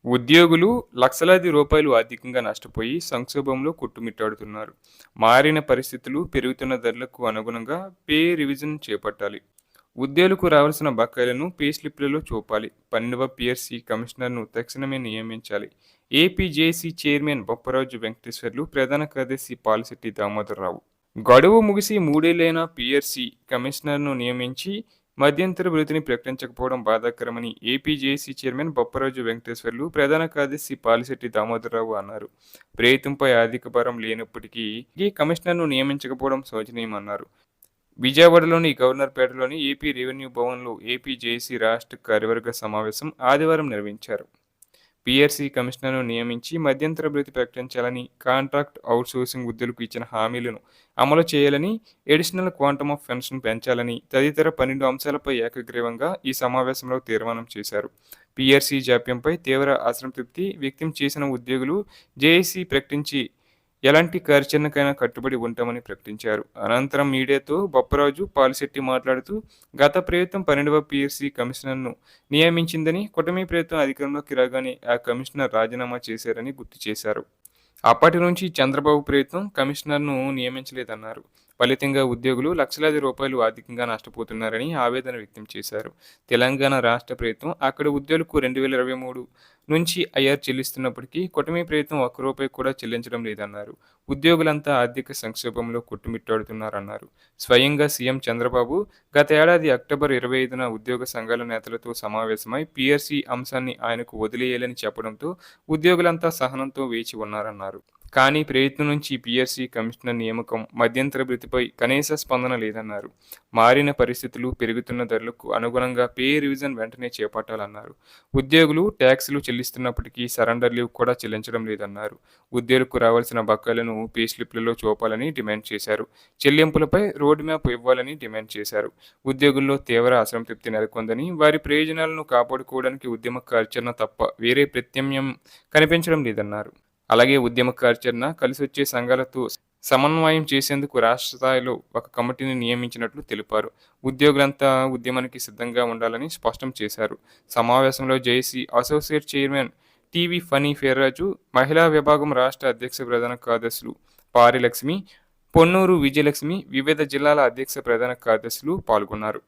ఉద్యోగులు లక్షలాది రూపాయలు ఆర్థికంగా నష్టపోయి సంక్షోభంలో కొట్టుమిట్టాడుతున్నారు. మారిన పరిస్థితులు, పెరుగుతున్న ధరలకు అనుగుణంగా పే రివిజన్ చేపట్టాలి. ఉద్యోగులకు రావాల్సిన బకాయిలను పే స్లిప్లలో చూపాలి. 12వ పీఎస్సీ కమిషనర్ను తక్షణమే నియమించాలి. ఏపీజేసీ చైర్మన్ బొప్పరాజు వెంకటేశ్వర్లు, ప్రధాన కార్యదర్శి పాలిశెట్టి దామోదరరావు. గడువు ముగిసి మూడేళ్లైనా పీఆర్సీ కమిషనర్ను నియమించి మధ్యంతర వృత్తిని ప్రకటించకపోవడం బాధాకరమని ఏపీజేఏసీ చైర్మన్ బొప్పరాజు వెంకటేశ్వర్లు, ప్రధాన కార్యదర్శి పాలిశెట్టి దామోదరరావు అన్నారు. ప్రభుత్వంపై ఆర్థిక భారం లేనప్పటికీ ఈ కమిషనర్ను నియమించకపోవడం శోచనీయమన్నారు. విజయవాడలోని గవర్నర్పేటలోని ఏపీ రెవెన్యూ భవన్లో ఏపీజేఏసీ రాష్ట్ర కార్యవర్గ సమావేశం ఆదివారం నిర్వహించారు. పీఆర్సీ కమిషనర్ను నియమించి మధ్యంతర భృతి ప్రకటించాలని, కాంట్రాక్ట్ అవుట్సోర్సింగ్ ఉద్యోగులకు ఇచ్చిన హామీలను అమలు చేయాలని, అడిషనల్ క్వాంటమ్ ఆఫ్ పెన్షన్ పెంచాలని తదితర 12 అంశాలపై ఏకగ్రీవంగా ఈ సమావేశంలో తీర్మానం చేశారు. పీఆర్సీ జాప్యంపై తీవ్ర అసంతృప్తి వ్యక్తం చేసిన ఉద్యోగులు జేఏసీ ప్రకటించి ఎలాంటి కార్యాచరణకైనా కట్టుబడి ఉంటామని ప్రకటించారు. అనంతరం మీడియాతో బొప్పరాజు, పాలిశెట్టి మాట్లాడుతూ గత ప్రభుత్వం 12వ పీఎస్సీ కమిషనర్ను నియమించిందని, కూటమి ప్రభుత్వం అధికారంలోకి రాగానే ఆ కమిషనర్ రాజీనామా చేశారని గుర్తు చేశారు. అప్పటి నుంచి చంద్రబాబు ప్రభుత్వం కమిషనర్ను నియమించలేదన్నారు. ఫలితంగా ఉద్యోగులు లక్షలాది రూపాయలు ఆర్థికంగా నష్టపోతున్నారని ఆవేదన వ్యక్తం చేశారు. తెలంగాణ రాష్ట్ర ప్రభుత్వం అక్కడ ఉద్యోగులకు 2023 నుంచి ఐఆర్ చెల్లిస్తున్నప్పటికీ కూటమి ప్రభుత్వం ఒక్క రూపాయి కూడా చెల్లించడం లేదన్నారు. ఉద్యోగులంతా ఆర్థిక సంక్షోభంలో కొట్టుమిట్టాడుతున్నారన్నారు. స్వయంగా సీఎం చంద్రబాబు గత ఏడాది అక్టోబర్ 25న ఉద్యోగ సంఘాల నేతలతో సమావేశమై పీఆర్సీ అంశాన్ని ఆయనకు వదిలేయాలని చెప్పడంతో ఉద్యోగులంతా సహనంతో వేచి ఉన్నారన్నారు. కానీ ప్రభుత్వం నుంచి పీఆర్సీ కమిషనర్ నియామకం, మధ్యంతర భృతిపై కనీస స్పందన లేదన్నారు. మారిన పరిస్థితులు, పెరుగుతున్న ధరలకు అనుగుణంగా పే రివిజన్ వెంటనే చేపట్టాలన్నారు. ఉద్యోగులు ట్యాక్సులు చెల్లిస్తున్నప్పటికీ సరెండర్ లీవ్ కూడా చెల్లించడం లేదన్నారు. ఉద్యోగులకు రావాల్సిన బకాయిలను పే స్లిప్లలో చూపాలని డిమాండ్ చేశారు. చెల్లింపులపై రోడ్ మ్యాప్ ఇవ్వాలని డిమాండ్ చేశారు. ఉద్యోగుల్లో తీవ్ర అసంతృప్తి నెలకొందని, వారి ప్రయోజనాలను కాపాడుకోవడానికి ఉద్యమ కార్యాచరణ తప్ప వేరే ప్రత్యామ్నాయం కనిపించడం లేదన్నారు. అలాగే ఉద్యమ కార్యాచరణ కలిసొచ్చే సంఘాలతో సమన్వయం చేసేందుకు రాష్ట్ర స్థాయిలో ఒక కమిటీని నియమించినట్లు తెలిపారు. ఉద్యోగులంతా ఉద్యమానికి సిద్ధంగా ఉండాలని స్పష్టం చేశారు. సమావేశంలో JAC associate chairman T V Phani Ferraju, మహిళా విభాగం రాష్ట్ర అధ్యక్ష ప్రధాన కార్యదర్శులు పారిలక్ష్మి, పొన్నూరు విజయలక్ష్మి, వివిధ జిల్లాల అధ్యక్ష ప్రధాన కార్యదర్శులు పాల్గొన్నారు.